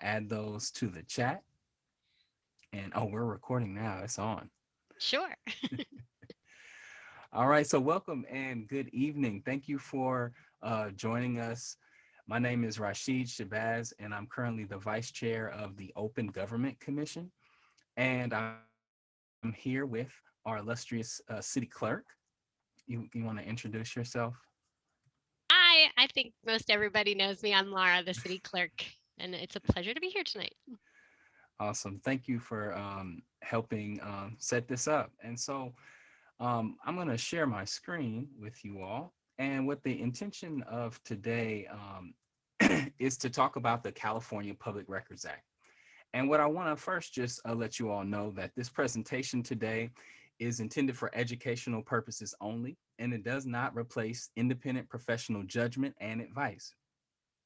add those to the chat. And oh, we're recording now. It's on. Sure. All right. So welcome and good evening. Thank you for joining us. My name is Rasheed Shabazz, and I'm currently the vice chair of the Open Government Commission. And I'm here with our illustrious city clerk. You want to introduce yourself? I think most everybody knows me. I'm Laura, the city clerk, and it's a pleasure to be here tonight. Awesome. Thank you for helping set this up. And so I'm going to share my screen with you all. And what the intention of today is to talk about the California Public Records Act. And what I want to first just let you all know that this presentation today is intended for educational purposes only, and it does not replace independent professional judgment and advice.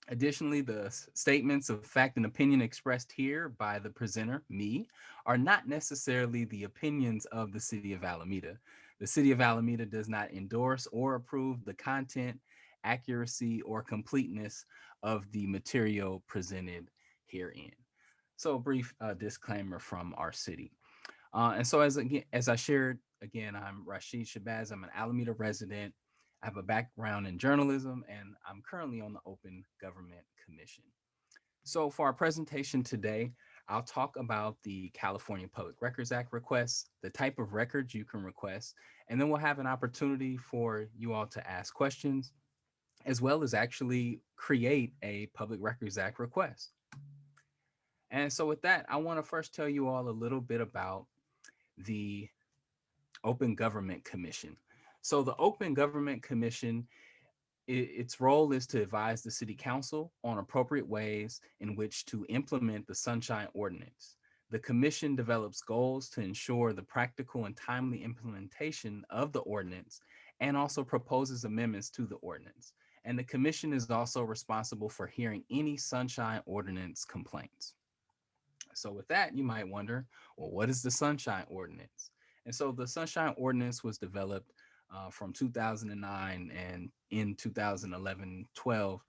Additionally, the statements of fact and opinion expressed here by the presenter, me, are not necessarily the opinions of the City of Alameda. The City of Alameda does not endorse or approve the content, accuracy, or completeness of the material presented herein. So, a brief disclaimer from our city. As I shared again, I'm Rasheed Shabazz. I'm an Alameda resident. I have a background in journalism, and I'm currently on the Open Government Commission. So for our presentation today, I'll talk about the California Public Records Act requests, the type of records you can request, and then we'll have an opportunity for you all to ask questions, as well as actually create a Public Records Act request. And so with that, I want to first tell you all a little bit about the Open Government Commission. So the Open Government Commission, its role is to advise the City Council on appropriate ways in which to implement the Sunshine Ordinance. The Commission develops goals to ensure the practical and timely implementation of the ordinance and also proposes amendments to the ordinance. And the Commission is also responsible for hearing any Sunshine Ordinance complaints. So, with that, you might wonder, well, what is the Sunshine Ordinance? And so, the Sunshine Ordinance was developed from 2009 and in 2011 12.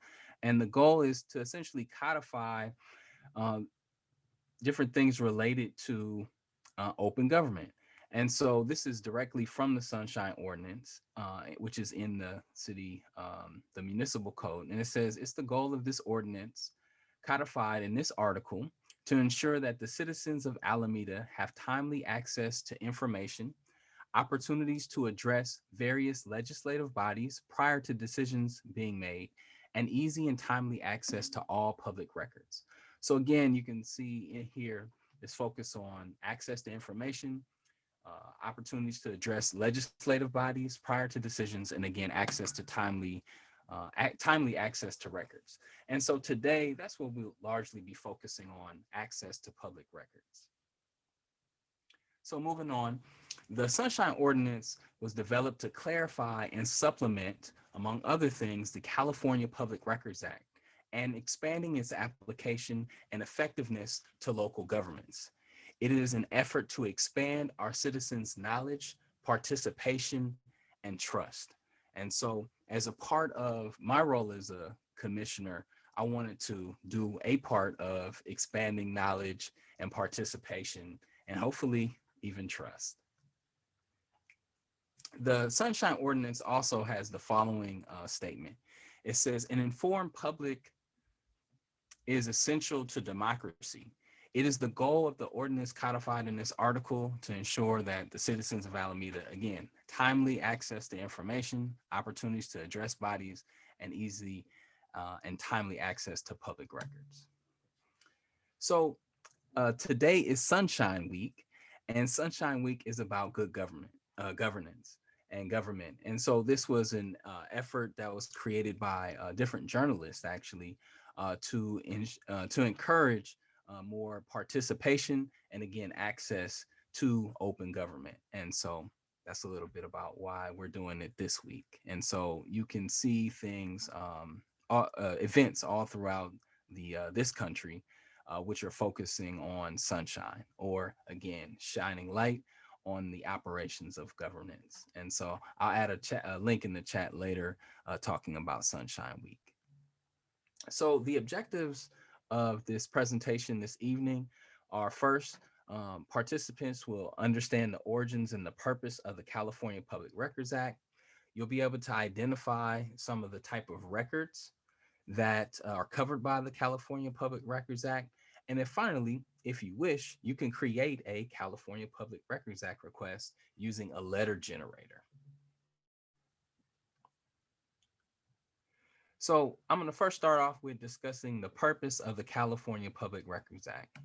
And the goal is to essentially codify um, different things related to open government. And so, this is directly from the Sunshine Ordinance, which is in the city, the municipal code. And it says it's the goal of this ordinance codified in this article to ensure that the citizens of Alameda have timely access to information, opportunities to address various legislative bodies prior to decisions being made, and easy and timely access to all public records. So, again, you can see in here this focus on access to information, opportunities to address legislative bodies prior to decisions, and again, access to timely access to records. And so today, that's what we'll largely be focusing on: access to public records. So moving on, the Sunshine Ordinance was developed to clarify and supplement, among other things, the California Public Records Act and expanding its application and effectiveness to local governments. It is an effort to expand our citizens' knowledge, participation, and trust. And so, as a part of my role as a commissioner, I wanted to do a part of expanding knowledge and participation and hopefully even trust. The Sunshine Ordinance also has the following statement. It says, an informed public is essential to democracy. It is the goal of the ordinance codified in this article to ensure that the citizens of Alameda, again, timely access to information, opportunities to address bodies, and easy and timely access to public records. So today is Sunshine Week, and Sunshine Week is about good governance and government. And so this was an effort that was created by different journalists, actually, to encourage more participation and again access to open government. And so that's a little bit about why we're doing it this week. And so you can see things, events all throughout the this country which are focusing on sunshine or again shining light on the operations of governance. And so I'll add a link in the chat later talking about Sunshine Week. So the objectives of this presentation this evening are first, participants will understand the origins and the purpose of the California Public Records Act. You'll be able to identify some of the type of records that are covered by the California Public Records Act. And then finally, if you wish, you can create a California Public Records Act request using a letter generator. So I'm going to first start off with discussing the purpose of the California Public Records Act.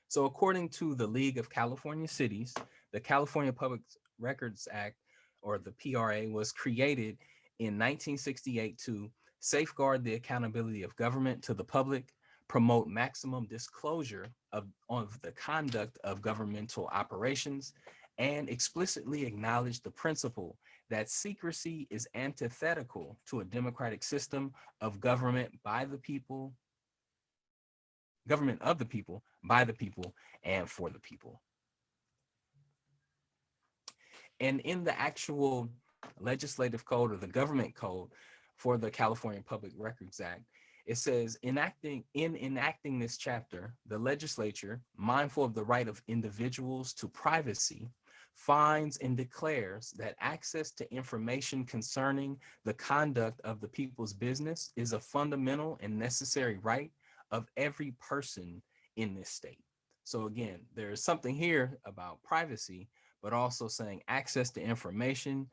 So according to the League of California Cities, the California Public Records Act, or the PRA, was created in 1968 to safeguard the accountability of government to the public, promote maximum disclosure of the conduct of governmental operations, and explicitly acknowledge the principle that secrecy is antithetical to a democratic system of government by the people, government of the people, by the people, and for the people. And in the actual legislative code or the government code for the California Public Records Act, it says enacting this chapter, the legislature, mindful of the right of individuals to privacy, finds and declares that access to information concerning the conduct of the people's business is a fundamental and necessary right of every person in this state. So again, there's something here about privacy, but also saying access to information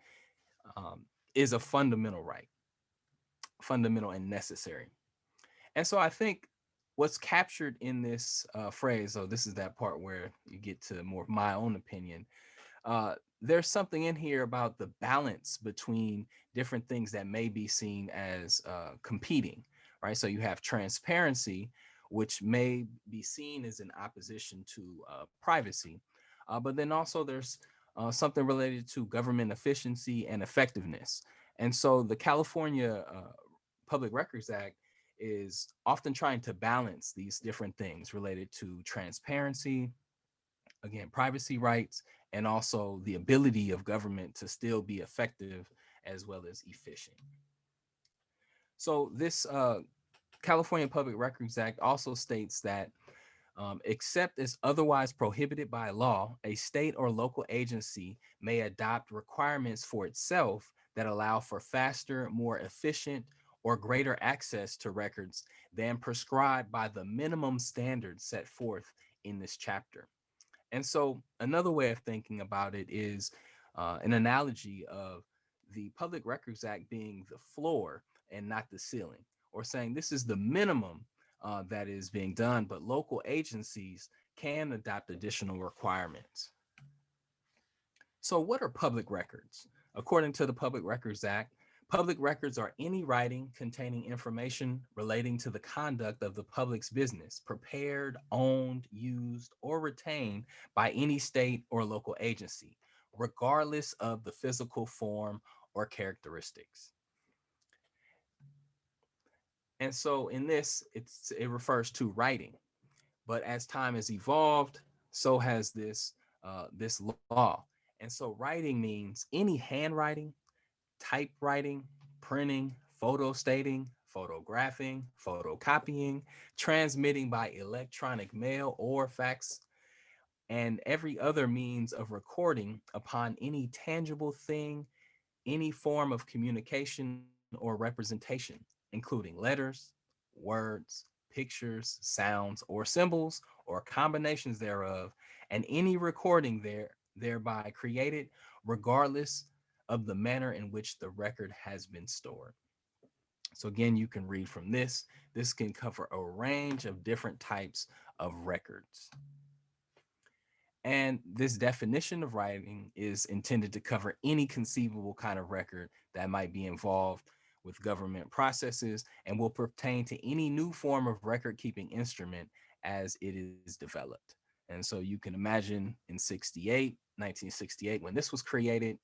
um, is a fundamental right, fundamental and necessary. And so I think what's captured in this phrase, oh, this is that part where you get to more of my own opinion. There's something in here about the balance between different things that may be seen as competing, right? So you have transparency, which may be seen as in opposition to privacy. But then also there's something related to government efficiency and effectiveness. And so the California Public Records Act is often trying to balance these different things related to transparency, again, privacy rights, and also the ability of government to still be effective as well as efficient. So this California Public Records Act also states that except as otherwise prohibited by law, a state or local agency may adopt requirements for itself that allow for faster, more efficient, or greater access to records than prescribed by the minimum standards set forth in this chapter. And so, another way of thinking about it is an analogy of the Public Records Act being the floor and not the ceiling, or saying this is the minimum that is being done, but local agencies can adopt additional requirements. So, what are public records? According to the Public Records Act, public records are any writing containing information relating to the conduct of the public's business, prepared, owned, used, or retained by any state or local agency, regardless of the physical form or characteristics. And so, in this, it refers to writing. But as time has evolved, so has this law. And so writing means any handwriting, typewriting, printing, photo stating, photographing, photocopying, transmitting by electronic mail or fax, and every other means of recording upon any tangible thing, any form of communication or representation, including letters, words, pictures, sounds, or symbols, or combinations thereof, and any recording thereby created, regardless of the manner in which the record has been stored. So again, you can read from this. This can cover a range of different types of records. And this definition of writing is intended to cover any conceivable kind of record that might be involved with government processes and will pertain to any new form of record keeping instrument as it is developed. And so you can imagine in 1968, when this was created,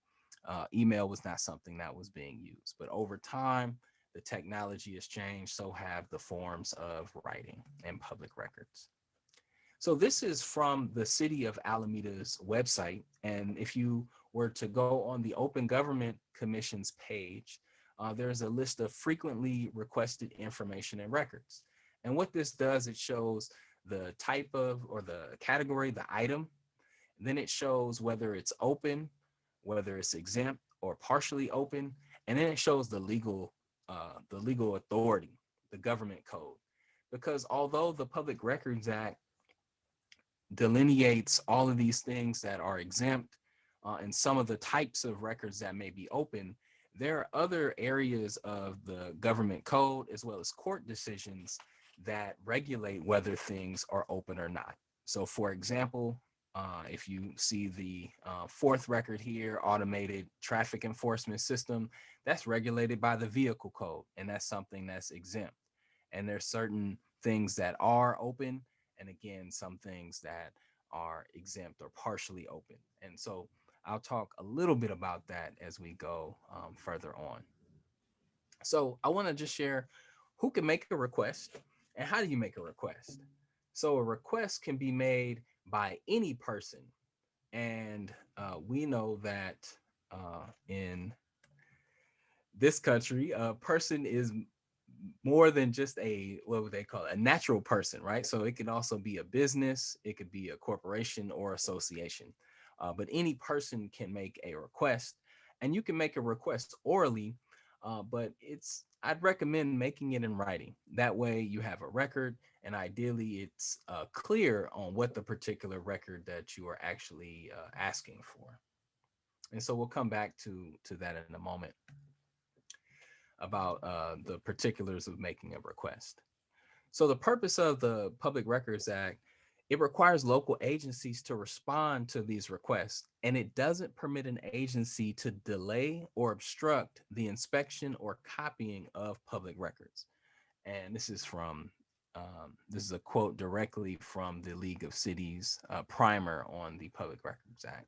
email was not something that was being used. But over time, the technology has changed, so have the forms of writing and public records. So this is from the City of Alameda's website. And if you were to go on the Open Government Commission's page, there's a list of frequently requested information and records. And what this does, it shows the type of or the category, the item. Then it shows whether it's open, whether it's exempt or partially open, and then it shows the legal authority, the government code. Because although the Public Records Act delineates all of these things that are exempt and some of the types of records that may be open, there are other areas of the government code as well as court decisions that regulate whether things are open or not. So, for example, if you see the fourth record here, automated traffic enforcement system, that's regulated by the vehicle code, and that's something that's exempt. And there's certain things that are open, and again, some things that are exempt or partially open. And so I'll talk a little bit about that as we go further on. So I want to just share who can make a request and how do you make a request. So a request can be made by any person, and we know that in this country, a person is more than just a, what would they call it, a natural person, right? So it can also be a business, it could be a corporation or association, but any person can make a request, and you can make a request orally, but I'd recommend making it in writing. That way you have a record, and ideally it's clear on what the particular record that you are actually asking for. And so we'll come back to that in a moment about the particulars of making a request. So the purpose of the Public Records Act, it requires local agencies to respond to these requests, and it doesn't permit an agency to delay or obstruct the inspection or copying of public records. And this is a quote directly from the League of Cities primer on the Public Records Act.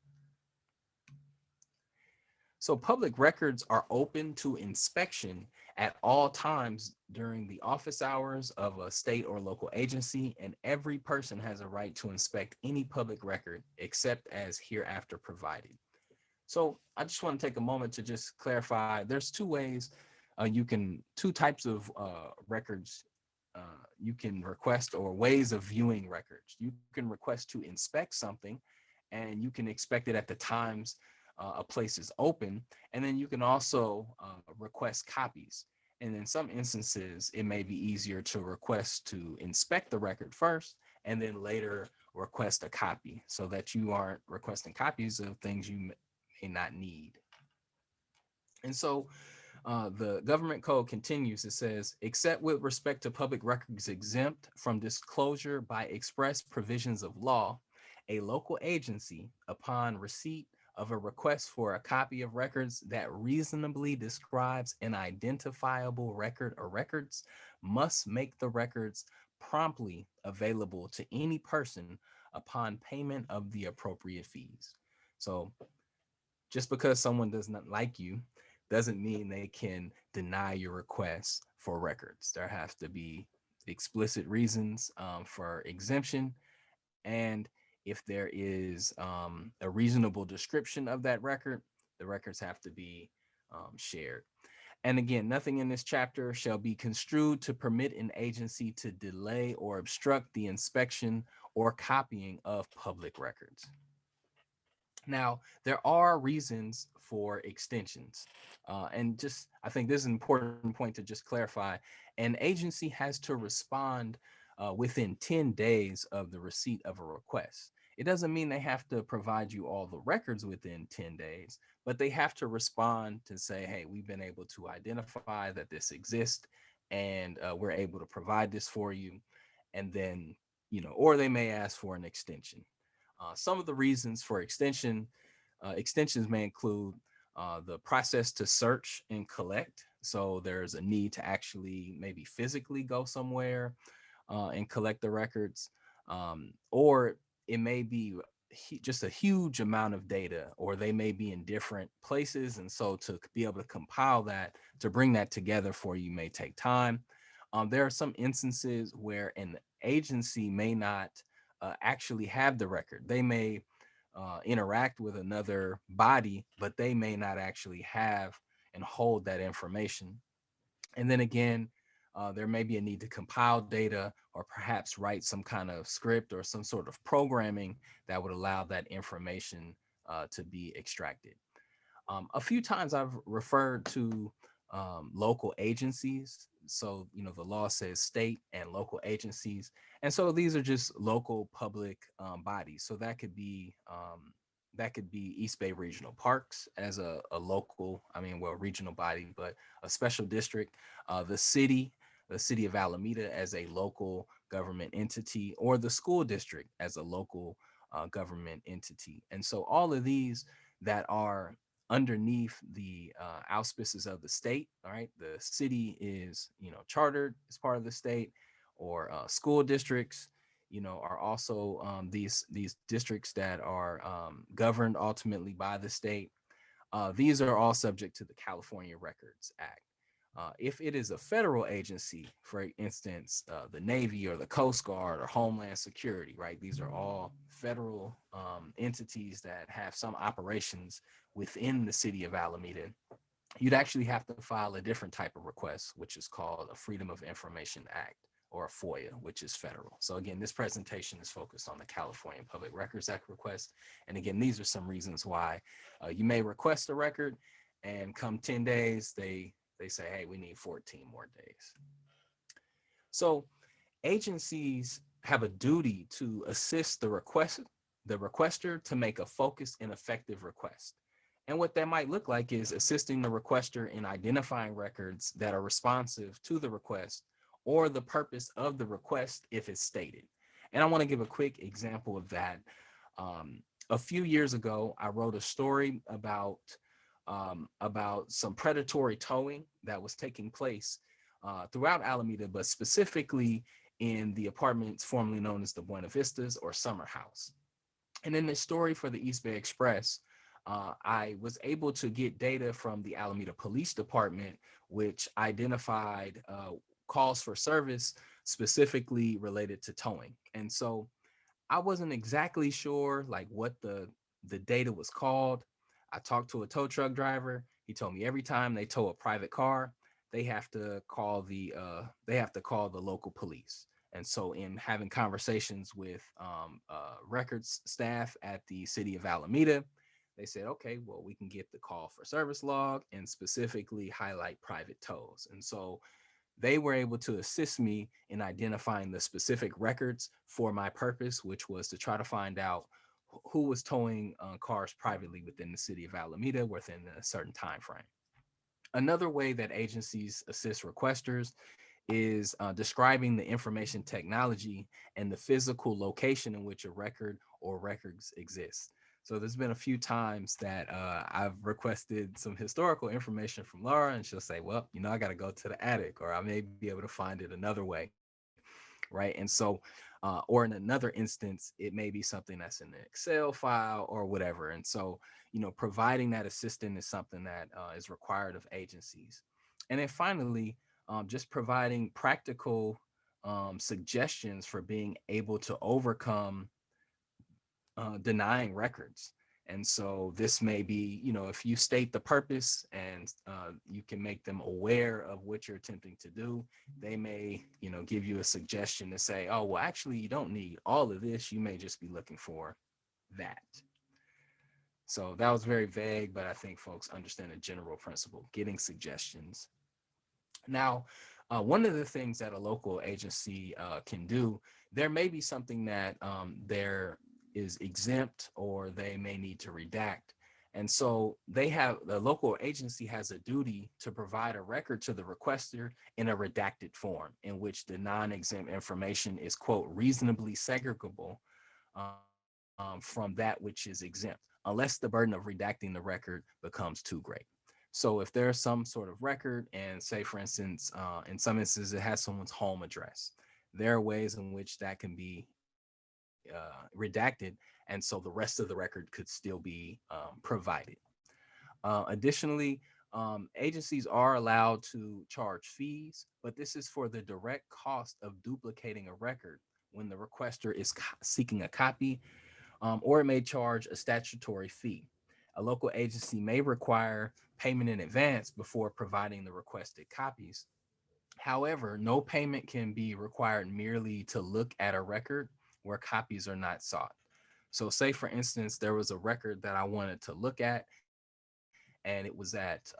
So public records are open to inspection at all times during the office hours of a state or local agency, and every person has a right to inspect any public record except as hereafter provided. So I just want to take a moment to just clarify, there's two ways two types of records you can request, or ways of viewing records. You can request to inspect something, and you can expect it at the times a place is open. And then you can also request copies. And in some instances, it may be easier to request to inspect the record first and then later request a copy, so that you aren't requesting copies of things you may not need. And so the government code continues. It says, except with respect to public records exempt from disclosure by express provisions of law, a local agency, upon receipt of a request for a copy of records that reasonably describes an identifiable record or records, must make the records promptly available to any person upon payment of the appropriate fees. So just because someone does not like you doesn't mean they can deny your request for records. There has to be explicit reasons for exemption. And if there is a reasonable description of that record, the records have to be shared. And again, nothing in this chapter shall be construed to permit an agency to delay or obstruct the inspection or copying of public records. Now, there are reasons for extensions. And just, I think this is an important point to just clarify. An agency has to respond within 10 days of the receipt of a request. It doesn't mean they have to provide you all the records within 10 days, but they have to respond to say, hey, we've been able to identify that this exists, and we're able to provide this for you. And then, or they may ask for an extension. Some of the reasons for extensions may include the process to search and collect. So there's a need to actually maybe physically go somewhere and collect the records, or it may be just a huge amount of data, or they may be in different places. And so to be able to compile that, to bring that together for you may take time. There are some instances where an agency may not actually have the record. They may interact with another body, but they may not actually have and hold that information. And then again, there may be a need to compile data or perhaps write some kind of script or some sort of programming that would allow that information to be extracted. A few times I've referred to local agencies. So, the law says state and local agencies. And so these are just local public bodies. So that could be East Bay Regional Parks as a local, well, regional body, but a special district, the city of Alameda as a local government entity, or the school district as a local government entity. And so all of these that are underneath the auspices of the state. All right, the city is chartered as part of the state, or school districts are also these districts that are governed ultimately by the state. These are all subject to the California Records Act. If it is a federal agency, for instance, the Navy or the Coast Guard or Homeland Security, right? These are all federal entities that have some operations within the city of Alameda. You'd actually have to file a different type of request, which is called a Freedom of Information Act, or a FOIA, which is federal. So again, this presentation is focused on the California Public Records Act request. And again, these are some reasons why you may request a record, and come 10 days, they say, hey, we need 14 more days. So agencies have a duty to assist the requester to make a focused and effective request. And what that might look like is assisting the requester in identifying records that are responsive to the request or the purpose of the request if it's stated. And I want to give a quick example of that. A few years ago, I wrote a story about some predatory towing that was taking place throughout Alameda, but specifically in the apartments formerly known as the Buena Vistas or Summer House. And in this story for the East Bay Express, I was able to get data from the Alameda Police Department, which identified calls for service specifically related to towing. And so I wasn't exactly sure like what the data was called. I talked to a tow truck driver. He told me every time they tow a private car, they have to call the local police. And so in having conversations with records staff at the city of Alameda, they said, okay, well, we can get the call for service log and specifically highlight private tows. And so they were able to assist me in identifying the specific records for my purpose, which was to try to find out who was towing cars privately within the city of Alameda within a certain time frame. Another way that agencies assist requesters is describing the information technology and the physical location in which a record or records exist. So there's been a few times that I've requested some historical information from Laura, and she'll say, well, I got to go to the attic, or I may be able to find it another way. Right. And so, or in another instance, it may be something that's in an Excel file or whatever. And so, providing that assistance is something that is required of agencies. And then finally, just providing practical suggestions for being able to overcome denying records. And so this may be, if you state the purpose and you can make them aware of what you're attempting to do, they may, give you a suggestion to say, oh, well, actually, you don't need all of this. You may just be looking for that. So that was very vague, but I think folks understand the general principle, getting suggestions. Now, one of the things that a local agency can do, there may be something that there is exempt or they may need to redact. And so the local agency has a duty to provide a record to the requester in a redacted form in which the non-exempt information is, quote, reasonably segregable from that which is exempt, unless the burden of redacting the record becomes too great. So if there's some sort of record, and say, for instance, in some instances, it has someone's home address, there are ways in which that can be redacted. And so the rest of the record could still be provided. Additionally, agencies are allowed to charge fees, but this is for the direct cost of duplicating a record when the requester is seeking a copy, or it may charge a statutory fee. A local agency may require payment in advance before providing the requested copies. However, no payment can be required merely to look at a record where copies are not sought. So, say for instance, there was a record that I wanted to look at, and it was at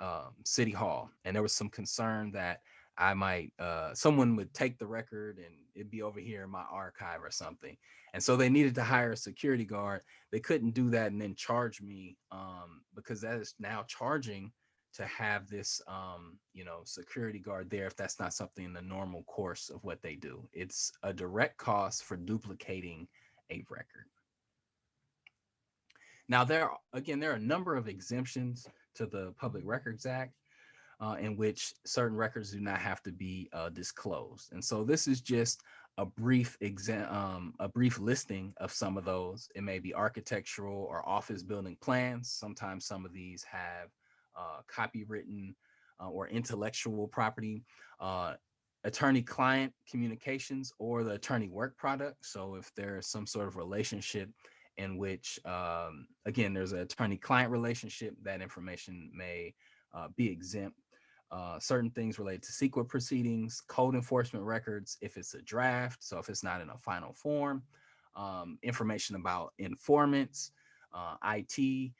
City Hall, and there was some concern that someone would take the record and it'd be over here in my archive or something, and so they needed to hire a security guard. They couldn't do that and then charge me, because that is now charging to have this security guard there if that's not something in the normal course of what they do. It's a direct cost for duplicating a record. Now, there are a number of exemptions to the Public Records Act, in which certain records do not have to be disclosed. And so this is just a brief listing of some of those. It may be architectural or office building plans. Sometimes some of these have copywritten or intellectual property, uh, attorney-client communications, or the attorney work product. So if there's some sort of relationship in which, again, there's an attorney-client relationship, that information may be exempt. Certain things related to secret proceedings, code enforcement records, if it's a draft, so if it's not in a final form, information about informants, IT,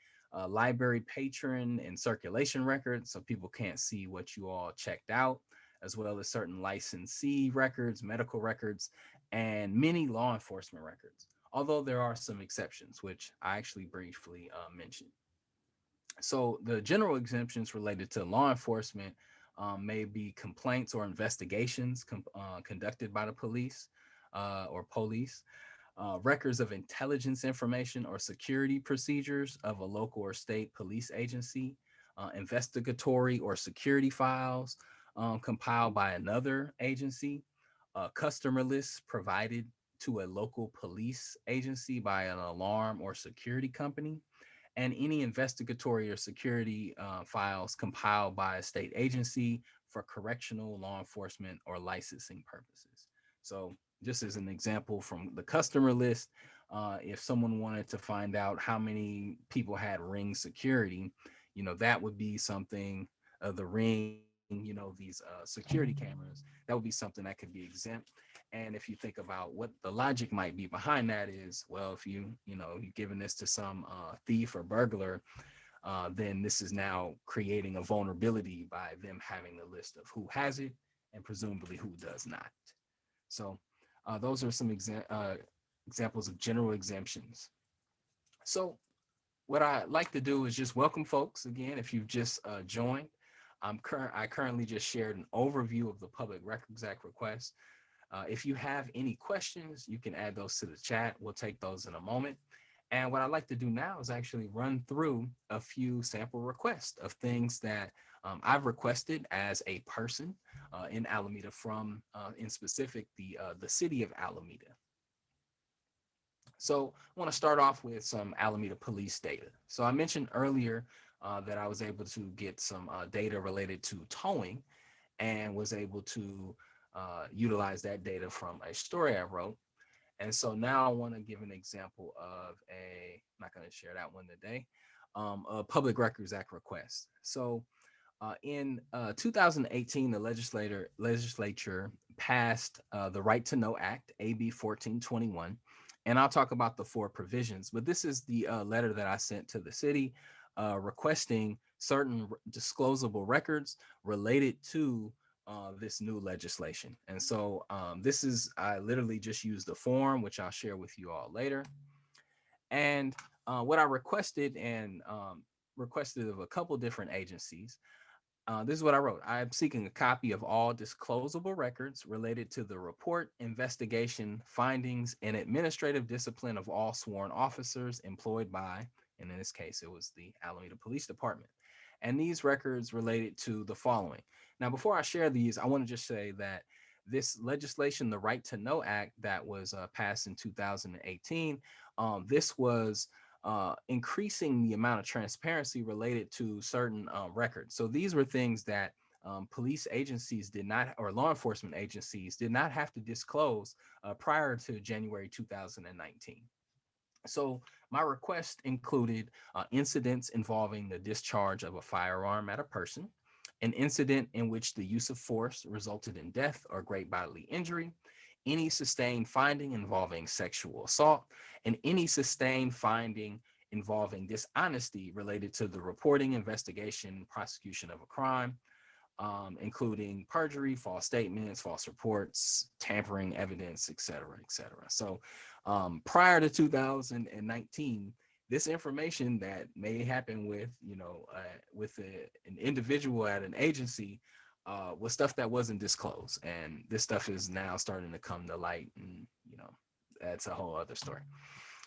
library patron and circulation records, so people can't see what you all checked out, as well as certain licensee records, medical records, and many law enforcement records. Although there are some exceptions, which I actually briefly mentioned. So the general exemptions related to law enforcement may be complaints or investigations conducted by the police or police, records of intelligence information or security procedures of a local or state police agency, investigatory or security files compiled by another agency, customer lists provided to a local police agency by an alarm or security company, and any investigatory or security files compiled by a state agency for correctional, law enforcement, or licensing purposes. So, just as an example from the customer list, if someone wanted to find out how many people had Ring security, that would be something, the Ring, these security cameras, that would be something that could be exempt. And if you think about what the logic might be behind that is, well, if you're giving this to some thief or burglar, then this is now creating a vulnerability by them having a list of who has it and presumably who does not. So those are some examples of general exemptions. So what I like to do is just welcome folks again. If you've just joined, I currently just shared an overview of the Public Records Act request. If you have any questions, you can add those to the chat. We'll take those in a moment. And what I'd like to do now is actually run through a few sample requests of things that I've requested as a person in Alameda from, in specific, the city of Alameda. So I want to start off with some Alameda police data. So I mentioned earlier that I was able to get some data related to towing and was able to utilize that data from a story I wrote. And so now I want to give an example of I'm not going to share that one today, a Public Records Act request. So in 2018, the legislature passed the Right to Know Act, AB 1421. And I'll talk about the four provisions, but this is the letter that I sent to the city requesting certain disclosable records related to this new legislation. And so I literally just used the form, which I'll share with you all later. And what I requested requested of a couple different agencies. This is what I wrote. I am seeking a copy of all disclosable records related to the report, investigation, findings, and administrative discipline of all sworn officers employed by, and in this case, it was the Alameda Police Department. And these records related to the following. Now, before I share these, I want to just say that this legislation, the Right to Know Act that was passed in 2018, this was increasing the amount of transparency related to certain records. So these were things that police agencies did not, or law enforcement agencies did not have to disclose prior to January 2019. So my request included incidents involving the discharge of a firearm at a person, an incident in which the use of force resulted in death or great bodily injury, any sustained finding involving sexual assault, and any sustained finding involving dishonesty related to the reporting, investigation, prosecution of a crime, including perjury, false statements, false reports, tampering evidence, et cetera, et cetera. So prior to 2019, this information that may happen with, an individual at an agency was stuff that wasn't disclosed. And this stuff is now starting to come to light. And, that's a whole other story.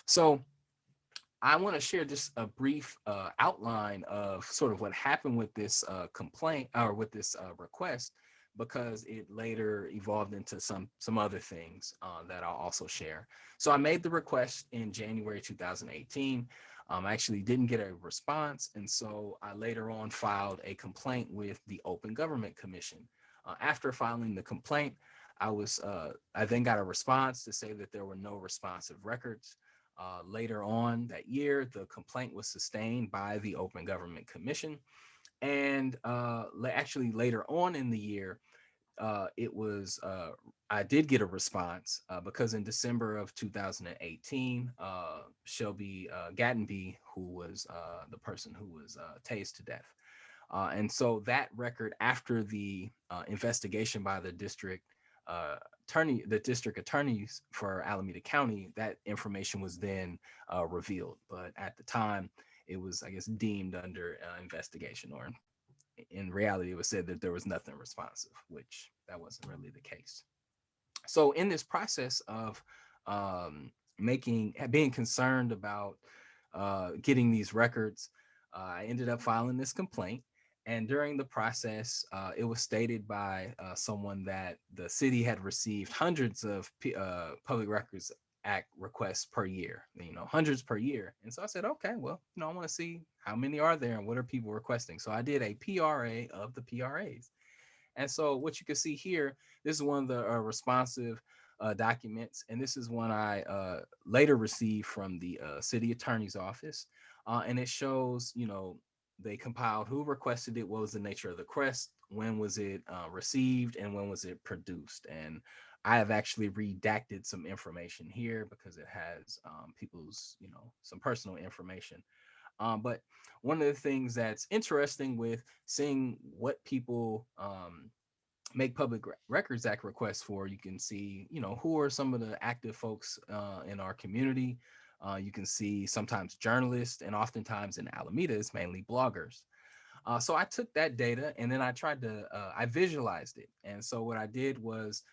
So I want to share just a brief outline of sort of what happened with this complaint or with this request, because it later evolved into some other things that I'll also share. So I made the request in January 2018. I actually didn't get a response, and so I later on filed a complaint with the Open Government Commission. After filing the complaint, I then got a response to say that there were no responsive records. Later on that year, the complaint was sustained by the Open Government Commission. And actually, later on in the year, I did get a response because in December of 2018, Shelby Gattenby, who was the person who was tased to death. And so that record, after the investigation by the district attorneys for Alameda County, that information was then revealed. But at the time, it was, I guess, deemed under investigation, or in reality, it was said that there was nothing responsive, which that wasn't really the case. So in this process of being concerned about getting these records, I ended up filing this complaint. And during the process, it was stated by someone that the city had received hundreds of Public Records Act requests per year, hundreds per year. And so I said, okay, well, I want to see how many are there and what are people requesting. So I did a PRA of the PRAs. And so what you can see here, this is one of the responsive documents. And this is one I later received from the city attorney's office. And it shows, they compiled who requested it, what was the nature of the request, when was it received, and when was it produced. And I have actually redacted some information here because it has people's, some personal information. But one of the things that's interesting with seeing what people make Records Act requests for, you can see, who are some of the active folks in our community. You can see sometimes journalists, and oftentimes in Alameda, it's mainly bloggers. So I took that data and then I visualized it. And so what I did was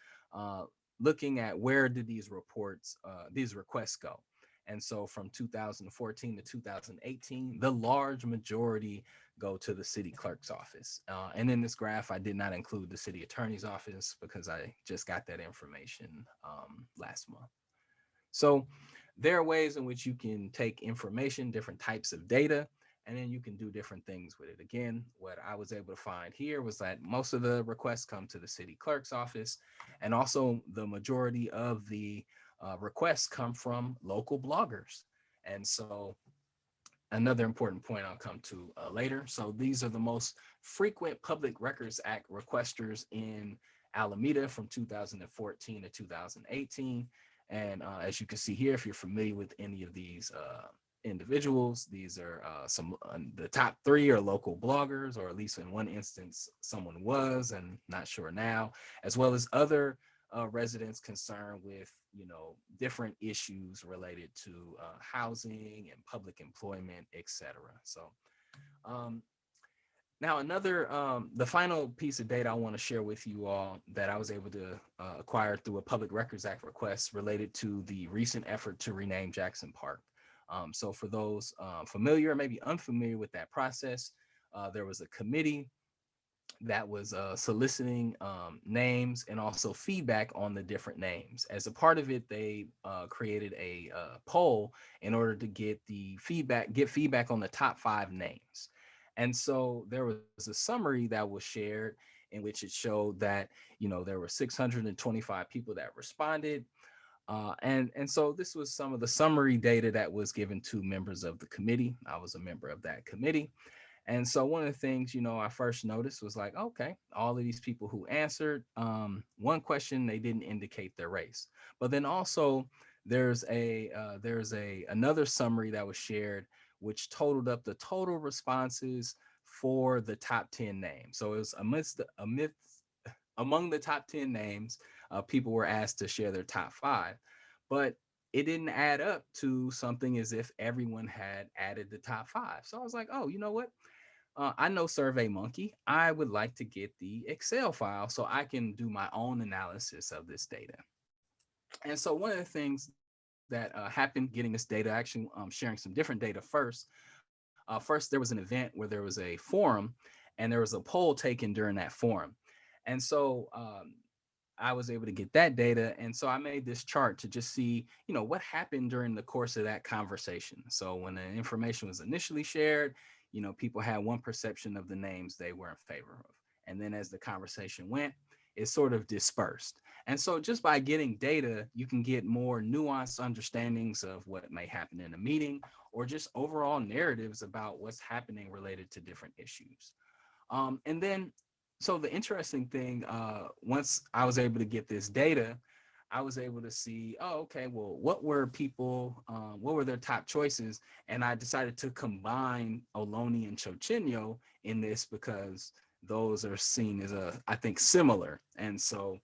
looking at where did these requests go. And so from 2014 to 2018, the large majority go to the city clerk's office. And in this graph, I did not include the city attorney's office because I just got that information last month. So there are ways in which you can take information, different types of data, and then you can do different things with it. Again, what I was able to find here was that most of the requests come to the city clerk's office, and also the majority of the requests come from local bloggers. And so another important point I'll come to later. So these are the most frequent Public Records Act requesters in Alameda from 2014 to 2018. And as you can see here, if you're familiar with any of these individuals, these are the top three are local bloggers, or at least in one instance, someone was, and not sure now, as well as other residents concerned with, different issues related to housing and public employment, etc. So now the final piece of data I want to share with you all that I was able to acquire through a Public Records Act request related to the recent effort to rename Jackson Park. So for those familiar, maybe unfamiliar with that process, there was a committee that was soliciting names and also feedback on the different names. As a part of it, they created a poll in order to get feedback on the top 5 names. And so there was a summary that was shared in which it showed that, there were 625 people that responded. And so this was some of the summary data that was given to members of the committee. I was a member of that committee. And so one of the things, I first noticed was like, okay, all of these people who answered one question, they didn't indicate their race. But then also there's a another summary that was shared, which totaled up the total responses for the top 10 names. So it was among the top 10 names, people were asked to share their top five, but it didn't add up to something as if everyone had added the top five. So I was like, oh, you know what? I know SurveyMonkey. I would like to get the Excel file so I can do my own analysis of this data. And so one of the things that happened getting this data, actually sharing some different data first. First, there was an event where there was a forum and there was a poll taken during that forum. And so I was able to get that data. And so I made this chart to just see, what happened during the course of that conversation. So when the information was initially shared, people had one perception of the names they were in favor of. And then as the conversation went, it sort of dispersed. And so just by getting data, you can get more nuanced understandings of what may happen in a meeting or just overall narratives about what's happening related to different issues. And then, so the interesting thing, once I was able to get this data, I was able to see, oh, okay, well, what were their top choices? And I decided to combine Ohlone and Chochenyo in this because those are seen as I think, similar. And so,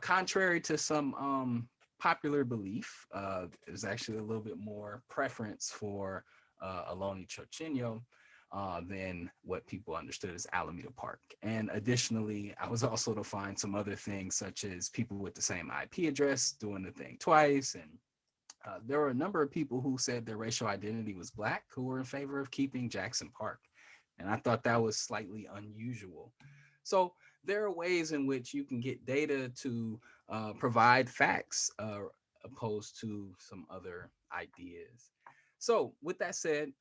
contrary to some popular belief, there's actually a little bit more preference for Ohlone Chochenyo than what people understood as Alameda Park. And additionally, I was also to find some other things, such as people with the same IP address doing the thing twice. And there were a number of people who said their racial identity was Black who were in favor of keeping Jackson Park. And I thought that was slightly unusual. So there are ways in which you can get data to provide facts opposed to some other ideas. So, with that said,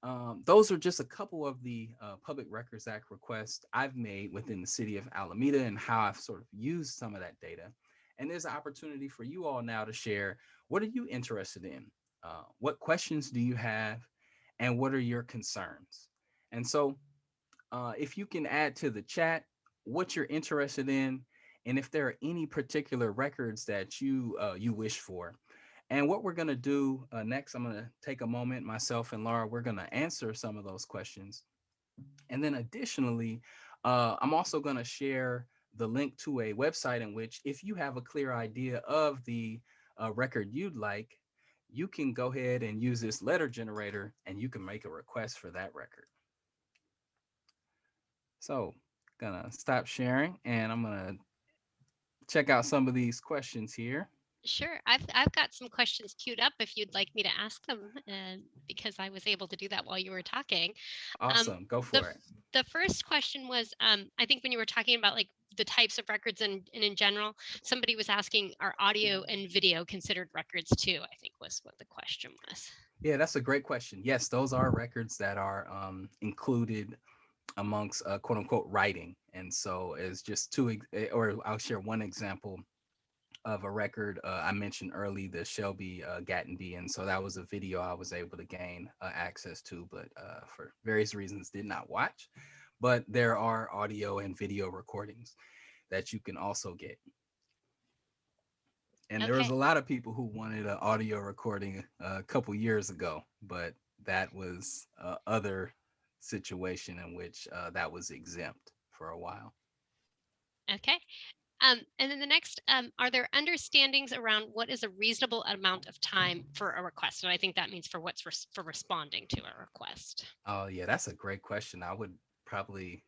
those are just a couple of the Public Records Act requests I've made within the city of Alameda and how I've sort of used some of that data. And there's an opportunity for you all now to share, what are you interested in? What questions do you have? And what are your concerns? And so, if you can add to the chat what you're interested in, and if there are any particular records that you wish for. And what we're going to do next, I'm going to take a moment, myself and Laura, we're going to answer some of those questions. And then additionally, I'm also going to share the link to a website in which, if you have a clear idea of the record you'd like, you can go ahead and use this letter generator and you can make a request for that record. So, gonna stop sharing and I'm gonna check out some of these questions here. Sure. I've got some questions queued up if you'd like me to ask them, because I was able to do that while you were talking. Awesome, go The for it. the first question was, I think when you were talking about like the types of records and in general, somebody was asking, are audio and video considered records too? I think was what the question was. Yeah, that's a great question. Yes, those are records that are included amongst quote unquote writing. And so, as just or I'll share one example of a record I mentioned early, the Shelby Gattenby. And so that was a video I was able to gain access to, but for various reasons did not watch. But there are audio and video recordings that you can also get. And there was Okay. a lot of people who wanted an audio recording a couple years ago, but that was other situation in which that was exempt for a while. Okay. And then the next, are there understandings around what is a reasonable amount of time for a request? And I think that means for for responding to a request. Oh yeah, that's a great question. I would probably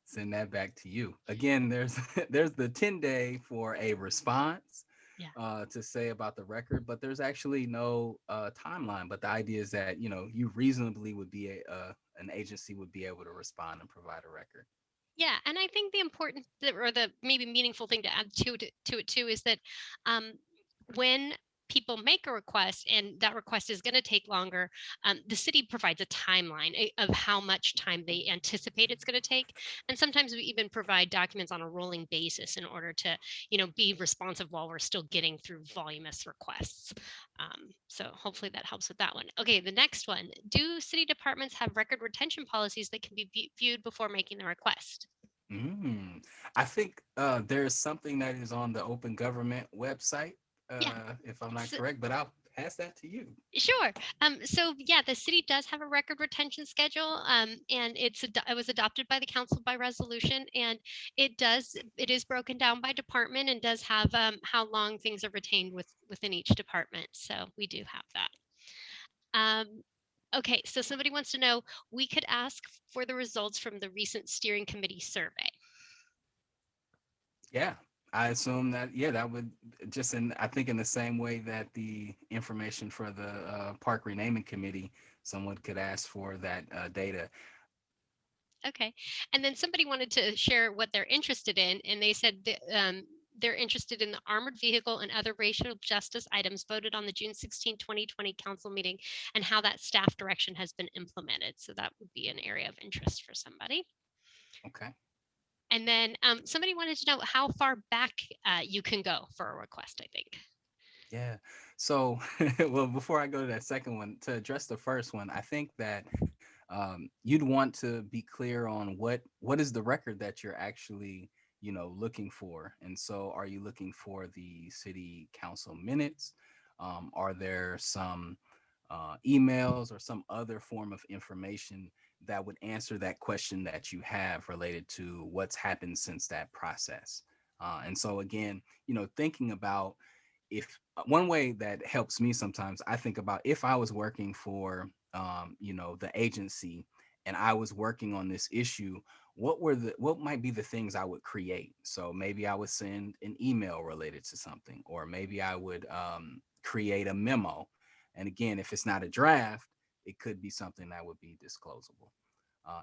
send that back to you. Again, there's there's the 10-day for a response Yeah. to say about the record, but there's actually no timeline. But the idea is that you reasonably would be an agency would be able to respond and provide a record. Yeah, and I think the or the maybe meaningful thing to add to it too is that, um, when people make a request and that request is going to take longer, the city provides a timeline of how much time they anticipate it's going to take. And sometimes we even provide documents on a rolling basis in order to, be responsive while we're still getting through voluminous requests. So hopefully that helps with that one. Okay, the next one. Do city departments have record retention policies that can be viewed before making the request? Mm. I think there's something that is on the Open Government website, Yeah. if I'm not So, correct, but I'll pass that to you. sure. So yeah, the city does have a record retention schedule, and it was adopted by the council by resolution, and it is broken down by department and does have how long things are retained within each department. So we do have that. Okay, so somebody wants to know, we could ask for the results from the recent steering committee survey. Yeah, I assume that, yeah, that would just I think in the same way that the information for the park renaming committee, someone could ask for that data. Okay. And then somebody wanted to share what they're interested in, and they said that, they're interested in the armored vehicle and other racial justice items voted on the June 16, 2020 council meeting and how that staff direction has been implemented. So that would be an area of interest for somebody. Okay. And then somebody wanted to know how far back you can go for a request, I think. Yeah. So, well, before I go to that second one, to address the first one, I think that you'd want to be clear on what is the record that you're actually, looking for. And so, are you looking for the city council minutes? Are there some emails or some other form of information that would answer that question that you have related to what's happened since that process? And so, again, thinking about, if one way that helps me sometimes, I think about if I was working for the agency and I was working on this issue, what might be the things I would create? So maybe I would send an email related to something, or maybe I would create a memo. And again, if it's not a draft, it could be something that would be disclosable.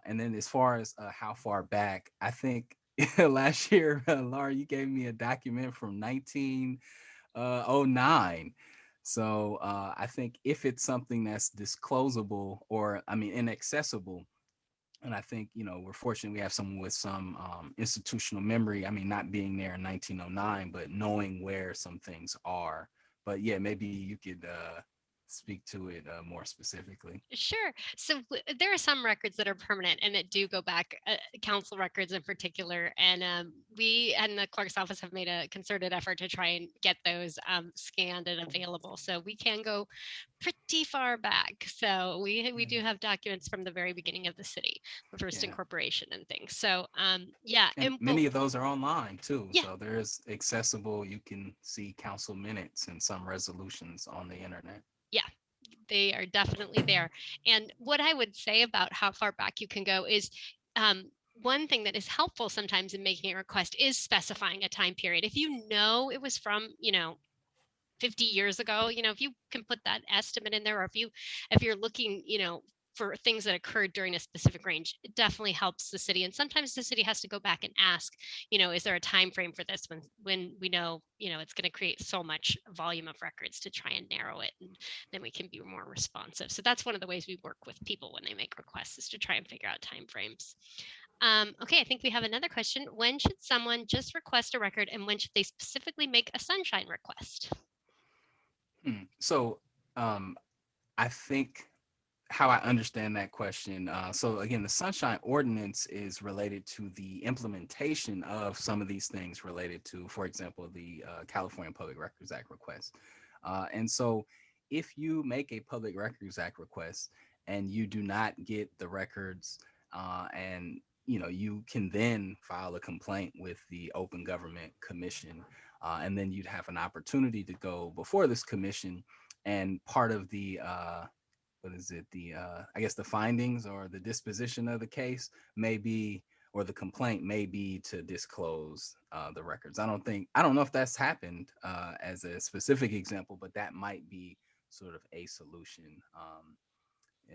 And then as far as how far back, I think last year, Laura, you gave me a document from 1909. So I think if it's something that's disclosable, or I mean inaccessible, and I think we're fortunate we have someone with some institutional memory. I mean, not being there in 1909, but knowing where some things are. But yeah, maybe you could speak to it more specifically. Sure. So there are some records that are permanent and that do go back, council records in particular. And we and the clerk's office have made a concerted effort to try and get those scanned and available. So we can go pretty far back. So we do have documents from the very beginning of the city, the first Yeah, incorporation and things. So yeah, and but many of those are online too. yeah, So there's accessible. You can see council minutes and some resolutions on the internet. yeah, they are definitely there. And what I would say about how far back you can go is, one thing that is helpful sometimes in making a request is specifying a time period. If you know it was from, 50 years ago, if you can put that estimate in there, or if you're looking, for things that occurred during a specific range, it definitely helps the city. And sometimes the city has to go back and ask, is there a time frame for this, when we know, it's going to create so much volume of records, to try and narrow it, and then we can be more responsive. So that's one of the ways we work with people when they make requests, is to try and figure out time frames. Okay, I think we have another question. When should someone just request a record, and when should they specifically make a sunshine request? So I think how I understand that question. So again, the Sunshine Ordinance is related to the implementation of some of these things related to, for example, the California Public Records Act request. And so, if you make a Public Records Act request and you do not get the records, and you can then file a complaint with the Open Government Commission, and then you'd have an opportunity to go before this commission. And part of the what is it, the I guess the findings or the disposition of the case may be, or the complaint may be, to disclose the records. I don't know if that's happened as a specific example, but that might be sort of a solution,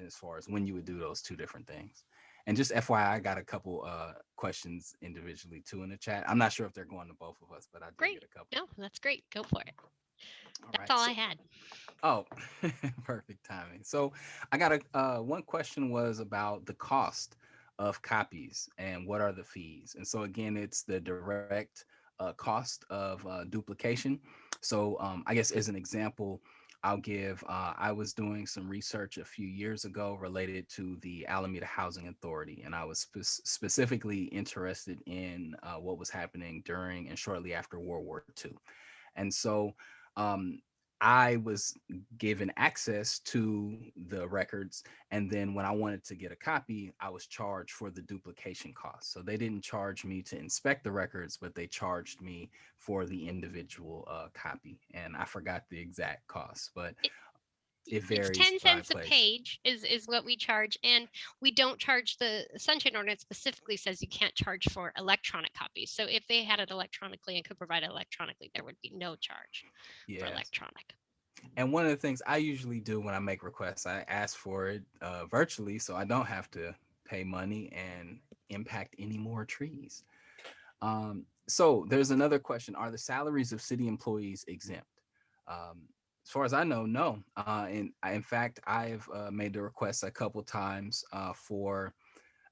as far as when you would do those two different things. And just FYI, I got a couple questions individually too in the chat. I'm not sure if they're going to both of us, but I did Great. get a couple. No, that's great. Go for it. All That's right. all So, I had. oh, perfect timing. So, I got a one question was about the cost of copies and what are the fees. And so again, it's the direct cost of duplication. So, I guess as an example, I'll give. I was doing some research a few years ago related to the Alameda Housing Authority, and I was specifically interested in what was happening during and shortly after World War II. And so um, I was given access to the records. And then when I wanted to get a copy, I was charged for the duplication cost. So they didn't charge me to inspect the records, but they charged me for the individual copy. And I forgot the exact cost, but it It's varies 10 by cents a place. page is what we charge, and we don't charge. The Sunshine Ordinance specifically says you can't charge for electronic copies. So if they had it electronically and could provide it electronically, there would be no charge for Yes. electronic. And one of the things I usually do when I make requests, I ask for it virtually so I don't have to pay money and impact any more trees. So there's another question: are the salaries of city employees exempt? As far as I know, no. And in fact, I've made the request a couple times for,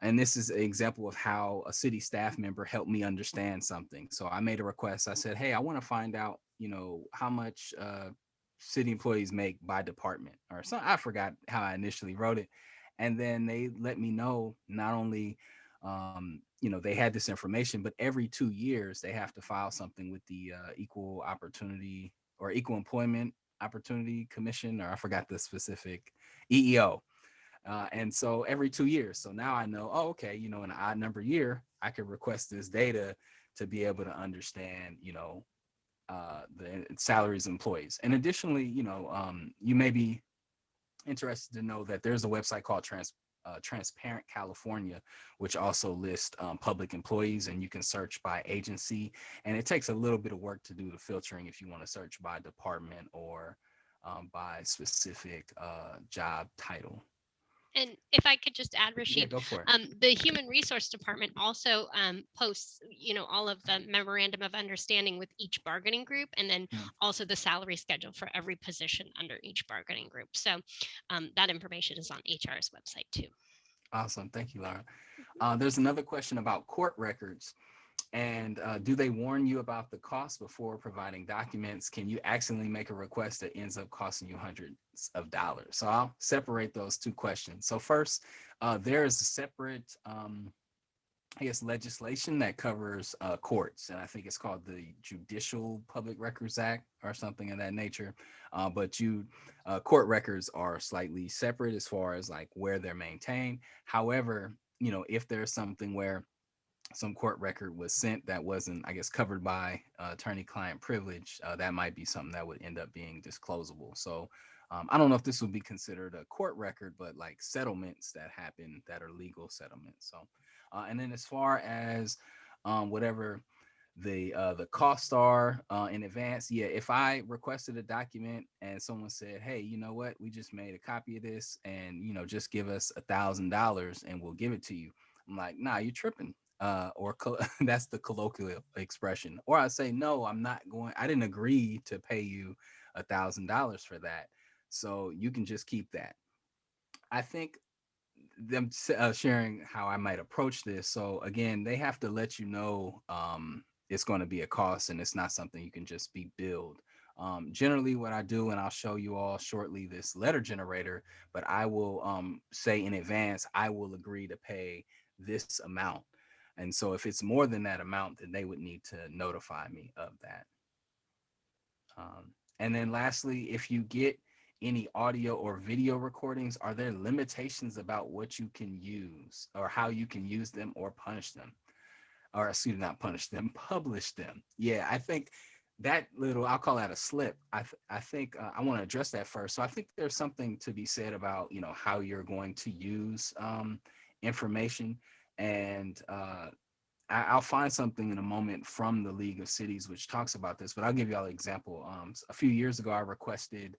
and this is an example of how a city staff member helped me understand something. So I made a request. I said, hey, I want to find out, how much city employees make by department or something. I forgot how I initially wrote it. And then they let me know not only, they had this information, but every 2 years they have to file something with the Equal Opportunity or Equal Employment Opportunity Commission, or I forgot the specific EEO. And so every 2 years. So now I know, oh, okay, in an odd number year, I could request this data to be able to understand, the salaries of employees. And additionally, you may be interested to know that there's a website called Transparent California, which also lists public employees, and you can search by agency. And it takes a little bit of work to do the filtering if you want to search by department or by specific job title. And if I could just add, Yeah, Rasheed, go for it. the Human Resource Department also posts, all of the memorandum of understanding with each bargaining group, and then Mm. also the salary schedule for every position under each bargaining group. So that information is on HR's website too. Awesome. Thank you, Laura. There's another question about court records. And do they warn you about the cost before providing documents? Can you accidentally make a request that ends up costing you hundreds of dollars? So I'll separate those two questions. So first, there is a separate, I guess, legislation that covers courts, and I think it's called the Judicial Public Records Act or something of that nature. But court records are slightly separate as far as like where they're maintained. However, if there's something where some court record was sent that wasn't, I guess, covered by attorney-client privilege, that might be something that would end up being disclosable. So I don't know if this would be considered a court record, but like settlements that happen that are legal settlements. So, and then as far as whatever the costs are in advance, yeah, if I requested a document and someone said, hey, you know what, we just made a copy of this, and just give us $1,000 and we'll give it to you. I'm like, nah, you're tripping. That's the colloquial expression. Or I say, no, I didn't agree to pay you $1,000 for that, so you can just keep that. I think them sharing how I might approach this. So again, they have to let you know it's going to be a cost, and it's not something you can just be billed. Generally, what I do, and I'll show you all shortly, this letter generator, but I will say in advance, I will agree to pay this amount. And so if it's more than that amount, then they would need to notify me of that. And then lastly, if you get any audio or video recordings, are there limitations about what you can use or how you can use them or punish them? Or excuse me, not punish them, publish them. Yeah, I think that little, I'll call that a slip. I think I want to address that first. So I think there's something to be said about, how you're going to use information. And I'll find something in a moment from the League of Cities, which talks about this, but I'll give y'all an example. A few years ago, I requested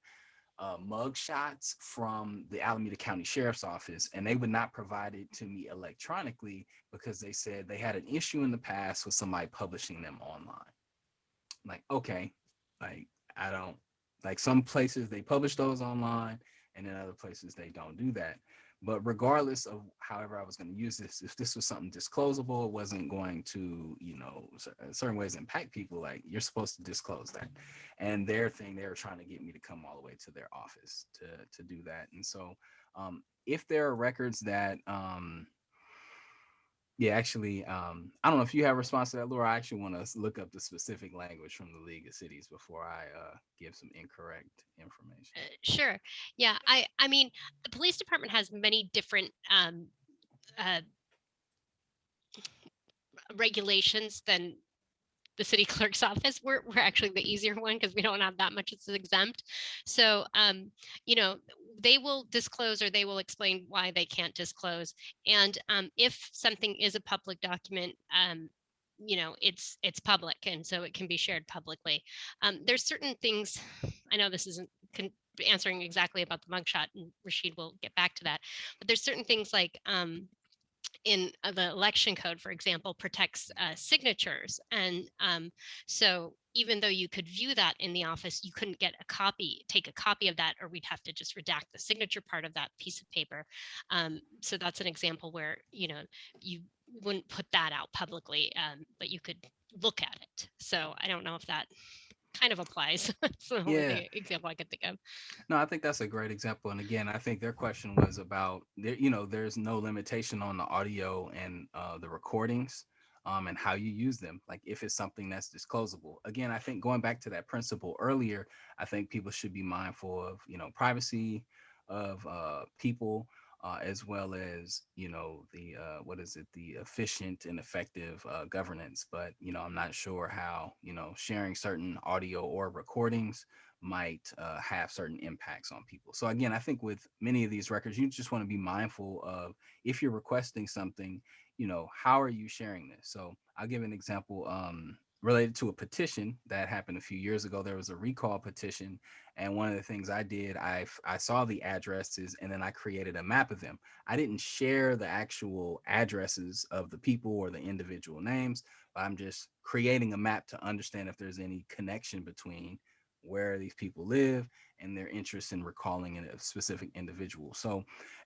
mug shots from the Alameda County Sheriff's Office, and they would not provide it to me electronically because they said they had an issue in the past with somebody publishing them online. Like, okay, like I don't like some places they publish those online, and in other places they don't do that. But regardless of however I was going to use this, if this was something disclosable, it wasn't going to, certain ways impact people. Like you're supposed to disclose that, and their thing, they were trying to get me to come all the way to their office to do that. And so, if there are records that yeah, actually, I don't know if you have a response to that, Laura. I actually want to look up the specific language from the League of Cities before I give some incorrect information. Sure. Yeah. I mean, the police department has many different uh, regulations than the city clerk's office. We're actually the easier one because we don't have that much. It's exempt. So, you know, they will disclose or they will explain why they can't disclose. And if something is a public document, it's public, and so it can be shared publicly. There's certain things. I know this isn't answering exactly about the mugshot, and Rasheed will get back to that. But there's certain things like in the election code, for example, protects signatures. And so even though you could view that in the office, you couldn't take a copy of that, or we'd have to just redact the signature part of that piece of paper. So that's an example where, you wouldn't put that out publicly, but you could look at it. So I don't know if that kind of applies. That's the only Yeah, example I could think of. no, I think that's a great example. And again, I think their question was about there. There's no limitation on the audio and the recordings, and how you use them. Like if it's something that's disclosable. Again, I think going back to that principle earlier, I think people should be mindful of privacy of people. As well as the what is it, the efficient and effective governance. But I'm not sure how sharing certain audio or recordings might have certain impacts on people. So again, I think with many of these records, you just want to be mindful of if you're requesting something, how are you sharing this? So I'll give an example related to a petition that happened a few years ago. There was a recall petition, and one of the things I did, I saw the addresses and then I created a map of them. I didn't share the actual addresses of the people or the individual names, but I'm just creating a map to understand if there's any connection between where these people live and their interest in recalling a specific individual. So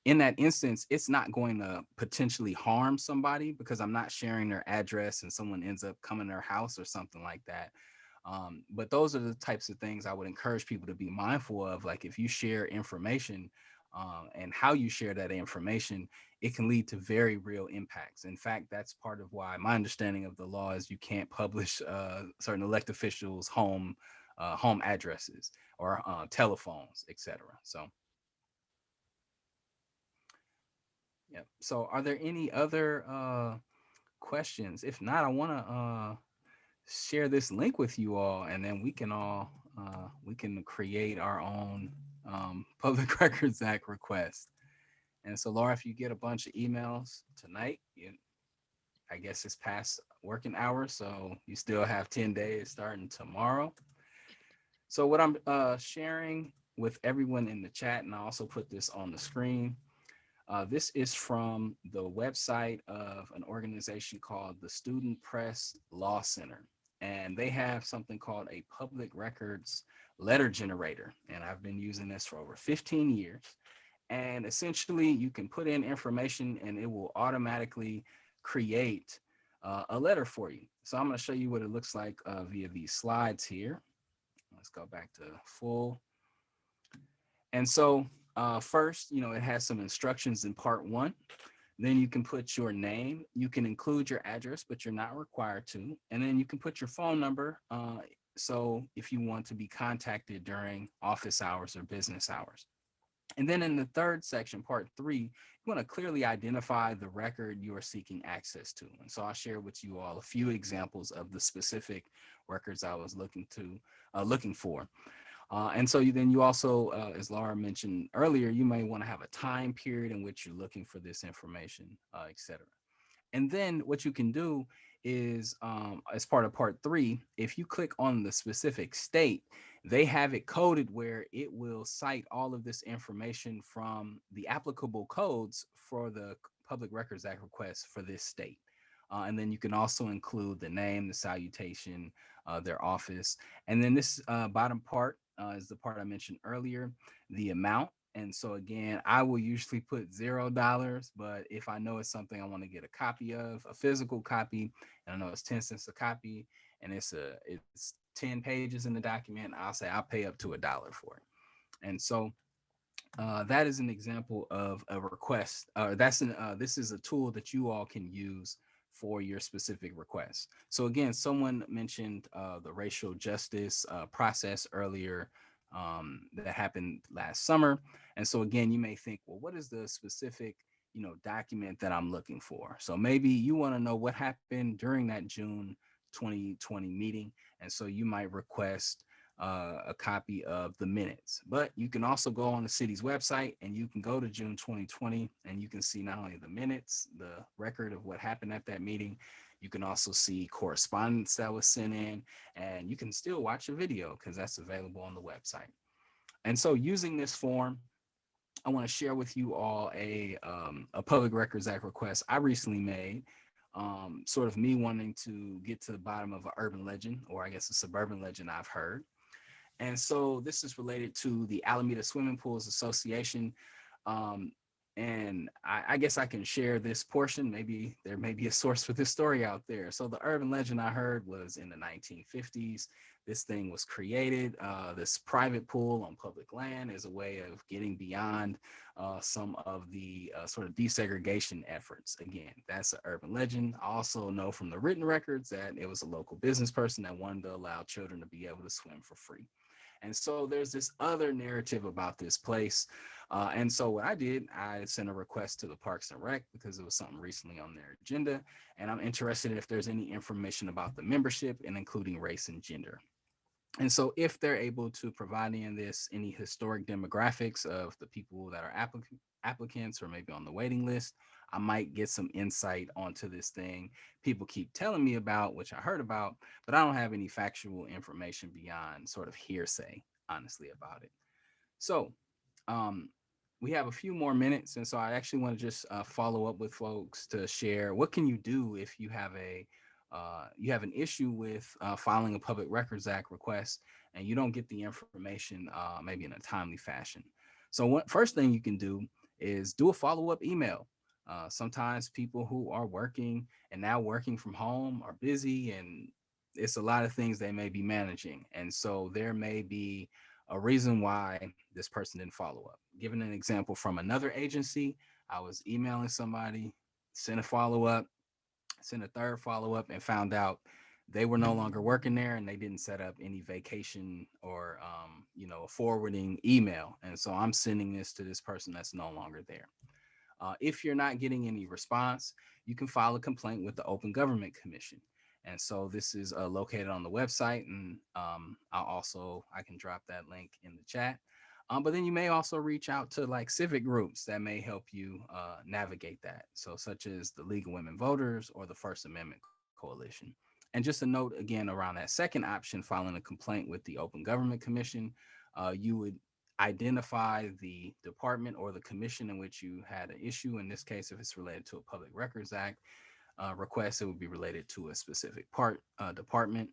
in that instance, it's not going to potentially harm somebody because I'm not sharing their address and someone ends up coming to their house or something like that. But those are the types of things I would encourage people to be mindful of. Like if you share information and how you share that information, it can lead to very real impacts. In fact, that's part of why my understanding of the law is you can't publish certain elected officials' home addresses or telephones, etc. So, yeah. So, are there any other questions? If not, I want to share this link with you all, and then we can create our own Public Records Act request. And so, Laura, if you get a bunch of emails tonight, I guess it's past working hours, so you still have 10 days starting tomorrow. So what I'm sharing with everyone in the chat, and I also put this on the screen. This is from the website of an organization called the Student Press Law Center, and they have something called a public records letter generator, and I've been using this for over 15 years. And essentially, you can put in information, and it will automatically create a letter for you. So I'm going to show you what it looks like via these slides here. Let's go back to full. And so first, it has some instructions in part one. Then you can put your name. You can include your address, but you're not required to. And then you can put your phone number. So if you want to be contacted during office hours or business hours. And then in the third section, part three, you want to clearly identify the record you are seeking access to. And so I'll share with you all a few examples of the specific records I was looking for. And so then you also, as Laura mentioned earlier, you may want to have a time period in which you're looking for this information, et cetera. And then what you can do is, as part of part three, if you click on the specific state, they have it coded where it will cite all of this information from the applicable codes for the Public Records Act request for this state. And then you can also include the name, the salutation, their office. And then this bottom part is the part I mentioned earlier, the amount. And so again, I will usually put $0, but if I know it's something I want to get a copy of, a physical copy, and I know it's 10 cents a copy, and it's 10 pages in the document, I'll say I'll pay up to $1 for it. And so that is an example of a request. This is a tool that you all can use for your specific request. So again, someone mentioned the racial justice process earlier that happened last summer, and so again, you may think, well, what is the specific document that I'm looking for? So maybe you want to know what happened during that June 2020 meeting, and so you might request a copy of the minutes. But you can also go on the city's website and you can go to June 2020 and you can see not only the minutes, the record of what happened at that meeting, you can also see correspondence that was sent in, and you can still watch a video because that's available on the website. And so using this form, I want to share with you all a Public Records Act request I recently made. Sort of me wanting to get to the bottom of an urban legend, or I guess a suburban legend I've heard. And so this is related to the Alameda Swimming Pools Association. Um, and I guess I can share this portion. Maybe there may be a source for this story out there. So the urban legend I heard was in the 1950s. This thing was created, this private pool on public land, as a way of getting beyond some of the sort of desegregation efforts. Again, that's an urban legend. I also know from the written records that it was a local business person that wanted to allow children to be able to swim for free. And so there's this other narrative about this place. And so what I did, I sent a request to the Parks and Rec because it was something recently on their agenda. And I'm interested in if there's any information about the membership and including race and gender. And so if they're able to provide in this any historic demographics of the people that are applicants or maybe on the waiting list, I might get some insight onto this thing people keep telling me about, which I heard about, but I don't have any factual information beyond sort of hearsay, honestly, about it. So um, we have a few more minutes, and so I actually want to just follow up with folks to share what can you do if you have an issue with filing a Public Records Act request and you don't get the information maybe in a timely fashion. So what first thing you can do is do a follow-up email. Sometimes people who are working and now working from home are busy, and it's a lot of things they may be managing. And so there may be a reason why this person didn't follow up. Giving an example from another agency, I was emailing somebody, sent a follow up, sent a third follow up, and found out they were no longer working there and they didn't set up any vacation or a forwarding email. And so I'm sending this to this person that's no longer there. If you're not getting any response, you can file a complaint with the Open Government Commission. And so this is located on the website, and I can drop that link in the chat. But then you may also reach out to like civic groups that may help you navigate that. So such as the League of Women Voters or the First Amendment Coalition. And just a note again around that second option, filing a complaint with the Open Government Commission, you would identify the department or the commission in which you had an issue. In this case, if it's related to a Public Records Act request, it would be related to a specific department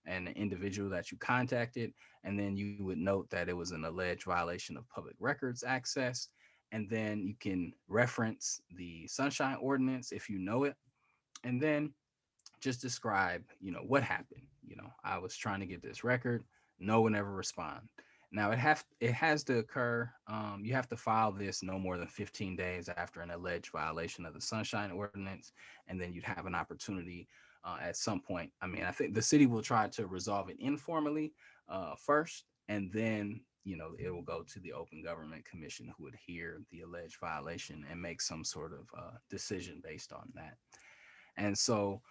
and the individual that you contacted. And then you would note that it was an alleged violation of public records access. And then you can reference the Sunshine Ordinance if you know it. And then just describe, what happened. I was trying to get this record. No one ever responded. Now it has to occur. You have to file this no more than 15 days after an alleged violation of the Sunshine Ordinance, and then you'd have an opportunity at some point. I mean, I think the city will try to resolve it informally first, and then it will go to the Open Government Commission, who would hear the alleged violation and make some sort of decision based on that. And so,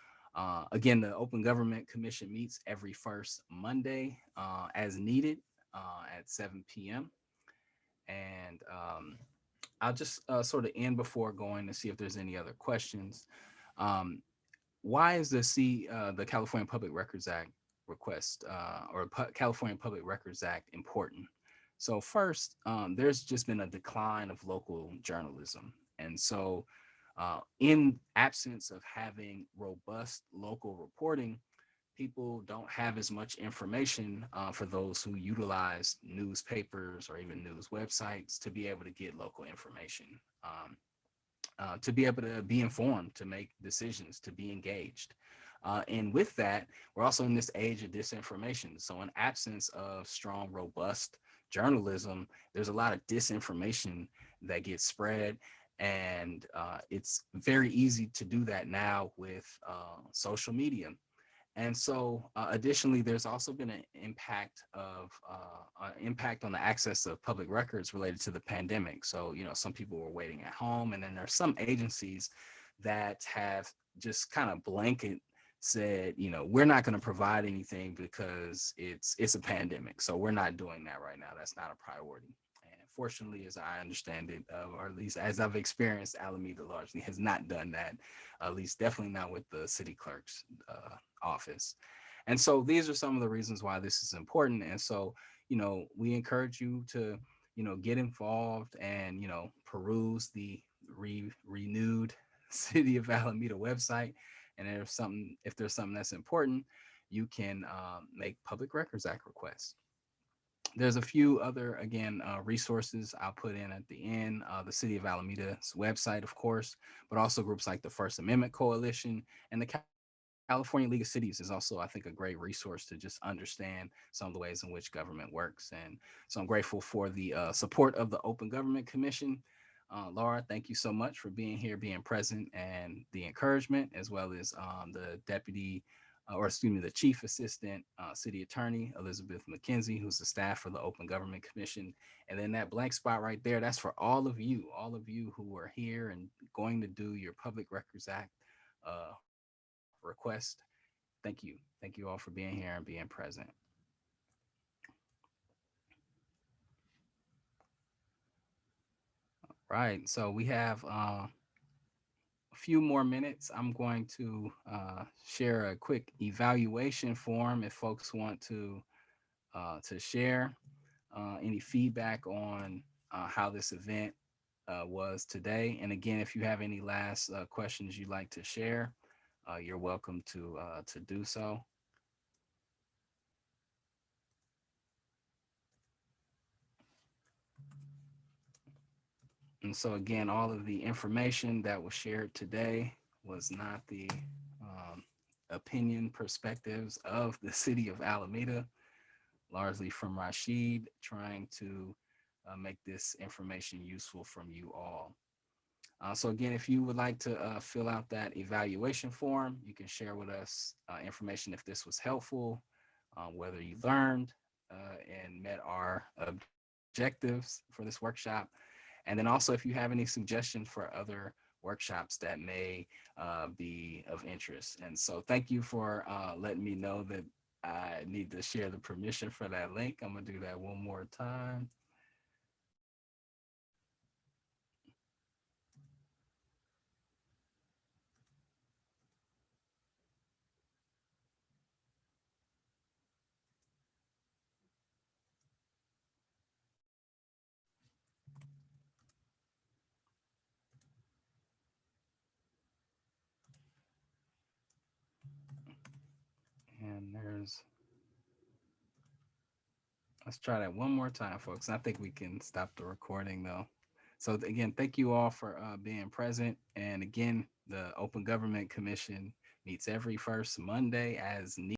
again, the Open Government Commission meets every first Monday as needed at 7 p.m. And I'll just sort of end before going to see if there's any other questions. Um, why is the California Public Records Act request California Public Records Act important? So first, there's just been a decline of local journalism. And so In absence of having robust local reporting, people don't have as much information for those who utilize newspapers or even news websites to be able to get local information, to be able to be informed, to make decisions, to be engaged. And with that, we're also in this age of disinformation. So, in absence of strong, robust journalism, there's a lot of disinformation that gets spread. And it's very easy to do that now with social media. And so, additionally, there's also been an impact on the access of public records related to the pandemic. So, some people were waiting at home, and then there's some agencies that have just kind of blanket said, we're not going to provide anything because it's a pandemic. So we're not doing that right now. That's not a priority. And fortunately, as I understand it, or at least as I've experienced, Alameda largely has not done that. At least, definitely not with the city clerk's office. And so these are some of the reasons why this is important. And so, we encourage you to, get involved and, peruse the renewed City of Alameda website. And if there's something that's important, you can make Public Records Act requests. There's a few other, again, resources I'll put in at the end. The City of Alameda's website, of course, but also groups like the First Amendment Coalition and the California League of Cities is also, I think, a great resource to just understand some of the ways in which government works. And so I'm grateful for the support of the Open Government Commission. Laura, thank you so much for being here, being present, and the encouragement, as well as the deputy, or excuse me, the chief assistant city attorney, Elizabeth McKenzie, who's the staff for the Open Government Commission. And then that blank spot right there, that's for all of you who are here and going to do your Public Records Act request. Thank you. Thank you all for being here and being present. Right. So we have a few more minutes. I'm going to share a quick evaluation form if folks want to share any feedback on how this event was today. And again, if you have any last questions you'd like to share, you're welcome to do so. And so again, all of the information that was shared today was not the um, opinion perspectives of the city of Alameda, largely from Rasheed, trying to make this information useful from you all. So again, if you would like to fill out that evaluation form, you can share with us information if this was helpful, whether you learned and met our objectives for this workshop. And then also if you have any suggestions for other workshops that may be of interest. And so thank you for letting me know that I need to share the permission for that link. I'm gonna do that one more time. And let's try that one more time, folks. I think we can stop the recording though. So again, thank you all for being present. And again, the Open Government Commission meets every first Monday as needed.